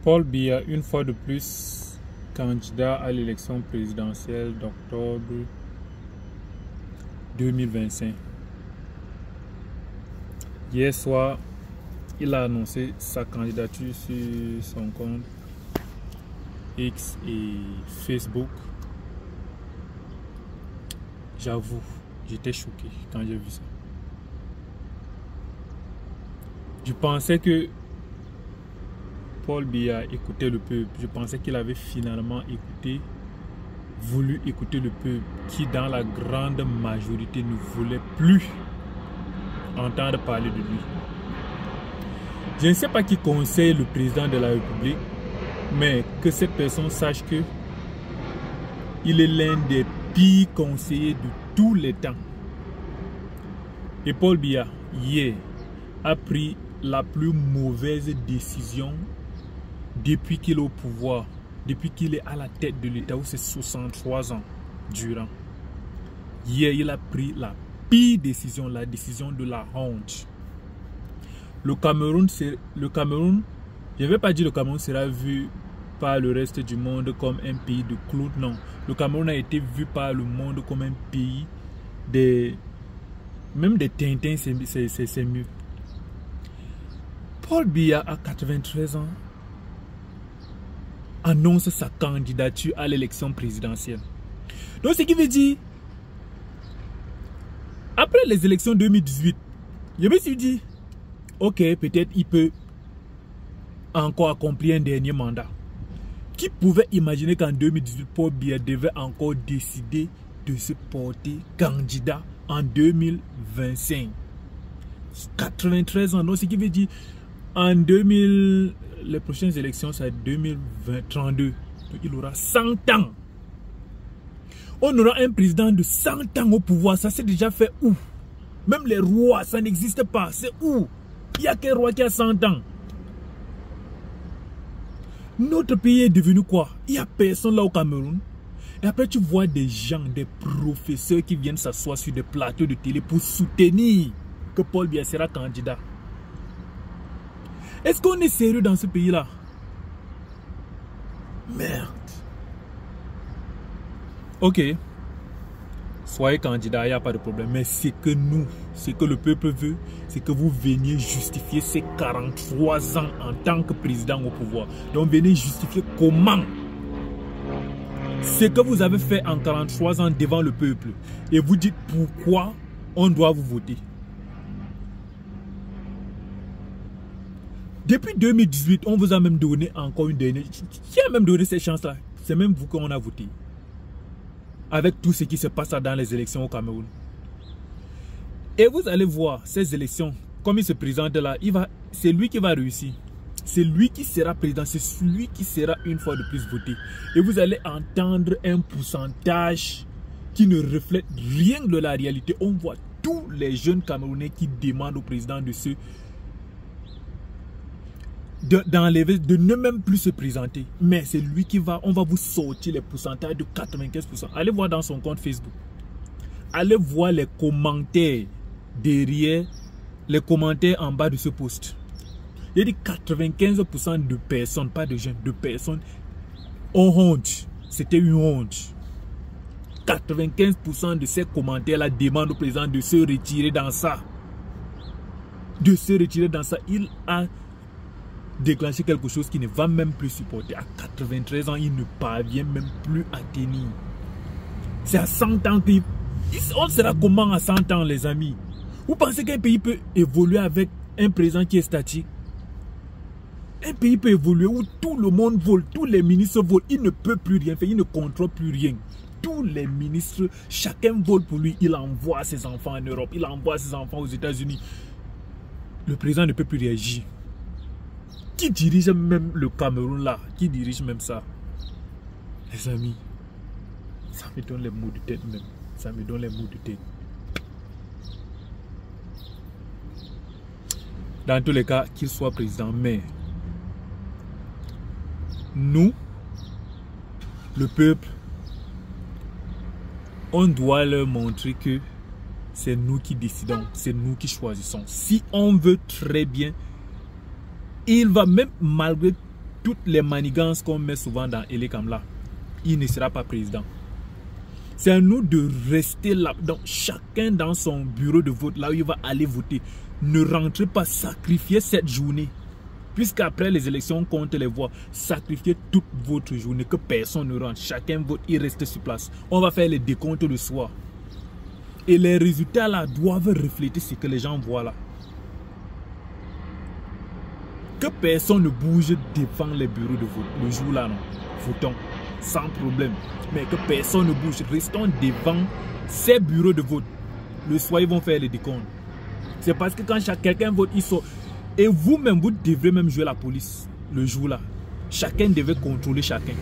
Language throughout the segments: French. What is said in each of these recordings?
Paul Biya, une fois de plus, candidat à l'élection présidentielle d'octobre 2025. Hier soir, il a annoncé sa candidature sur son compte X et Facebook. J'avoue, j'étais choqué quand j'ai vu ça. Je pensais que Paul Biya écoutait le peuple. Je pensais qu'il avait finalement voulu écouter le peuple qui, dans la grande majorité, ne voulait plus entendre parler de lui. Je ne sais pas qui conseille le président de la République, mais que cette personne sache que il est l'un des pires conseillers de tous les temps. Et Paul Biya, hier, a pris la plus mauvaise décision depuis qu'il est au pouvoir, depuis qu'il est à la tête de l'État où c'est 63 ans durant. Hier, il a pris la pire décision, la décision de la honte. Le Cameroun, je ne vais pas dire le Cameroun sera vu par le reste du monde comme un pays de clowns, non. Le Cameroun a été vu par le monde comme un pays même des Tintins, c'est mieux. Paul Biya, à 93 ans, annonce sa candidature à l'élection présidentielle. Donc, ce qui veut dire, après les élections 2018, je me suis dit, ok, peut-être il peut encore accomplir un dernier mandat. Qui pouvait imaginer qu'en 2018, Paul Biya devait encore décider de se porter candidat en 2025? 93 ans, donc ce qui veut dire, en 2000, les prochaines élections, c'est 2032. Donc il aura 100 ans. On aura un président de 100 ans au pouvoir. Ça s'est déjà fait où? Même les rois, ça n'existe pas. C'est où? Il n'y a qu'un roi qui a 100 ans. Notre pays est devenu quoi? Il n'y a personne là au Cameroun. Et après, tu vois des gens, des professeurs qui viennent s'asseoir sur des plateaux de télé pour soutenir que Paul Biya sera candidat. Est-ce qu'on est sérieux dans ce pays-là? Merde. Ok. Soyez candidat, il n'y a pas de problème. Mais c'est que nous, c'est que le peuple veut, c'est que vous veniez justifier ces 43 ans en tant que président au pouvoir. Donc venez justifier comment ce que vous avez fait en 43 ans devant le peuple. Et vous dites pourquoi on doit vous voter. Depuis 2018, on vous a même donné encore une dernière. Qui a même donné cette chance-là? C'est même vous qu'on a voté. Avec tout ce qui se passe dans les élections au Cameroun. Et vous allez voir ces élections, comme il se présente là, c'est lui qui va réussir. C'est lui qui sera président, c'est celui qui sera une fois de plus voté. Et vous allez entendre un pourcentage qui ne reflète rien de la réalité. On voit tous les jeunes Camerounais qui demandent au président de ne même plus se présenter. Mais c'est lui qui on va vous sortir les pourcentages de 95%. Allez voir dans son compte Facebook. Allez voir les commentaires derrière, les commentaires en bas de ce post. Il y a dit 95% de personnes, pas de jeunes, de personnes ont honte. C'était une honte. 95% de ces commentaires-là demandent au président de se retirer dans ça. De se retirer dans ça. Il a déclencher quelque chose qui ne va même plus supporter. À 93 ans, il ne parvient même plus à tenir. C'est à 100 ans on sera comment à 100 ans, les amis? Vous pensez qu'un pays peut évoluer avec un président qui est statique? Un pays peut évoluer où tout le monde vole, tous les ministres volent, il ne peut plus rien faire, il ne contrôle plus rien. Tous les ministres, chacun vole pour lui, il envoie ses enfants en Europe, il envoie ses enfants aux États-Unis. Le président ne peut plus réagir. Qui dirige même le Cameroun là? Qui dirige même ça? Les amis, ça me donne les maux de tête même. Ça me donne les maux de tête. Dans tous les cas, qu'il soit président, mais nous, le peuple, on doit leur montrer que c'est nous qui décidons, c'est nous qui choisissons. Si on veut très bien, il va même malgré toutes les manigances qu'on met souvent dans Ele Kamla, il ne sera pas président. C'est à nous de rester là, donc chacun dans son bureau de vote, là où il va aller voter. Ne rentrez pas, sacrifier cette journée. Puisqu'après les élections, on compte les voix. Sacrifiez toute votre journée, que personne ne rentre. Chacun vote, il reste sur place. On va faire les décomptes le soir. Et les résultats là doivent refléter ce que les gens voient là. Que personne ne bouge devant les bureaux de vote. Le jour là, non. Votons, sans problème. Mais que personne ne bouge. Restons devant ces bureaux de vote. Le soir, ils vont faire les décomptes. C'est parce que quand quelqu'un vote, il sort. Et vous-même, vous devrez même jouer la police le jour-là. Chacun devait contrôler chacun.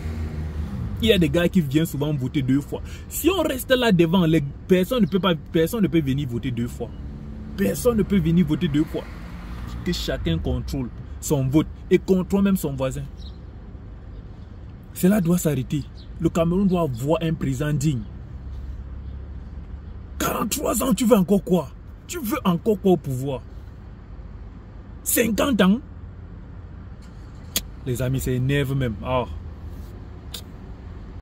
Il y a des gars qui viennent souvent voter 2 fois. Si on reste là devant, personne ne peut venir voter 2 fois. Personne ne peut venir voter 2 fois. Que chacun contrôle son vote et contrôle même son voisin. Cela doit s'arrêter. Le Cameroun doit avoir un président digne. 43 ans, tu veux encore quoi? Tu veux encore quoi au pouvoir? 50 ans? Les amis, ça énerve même. Oh.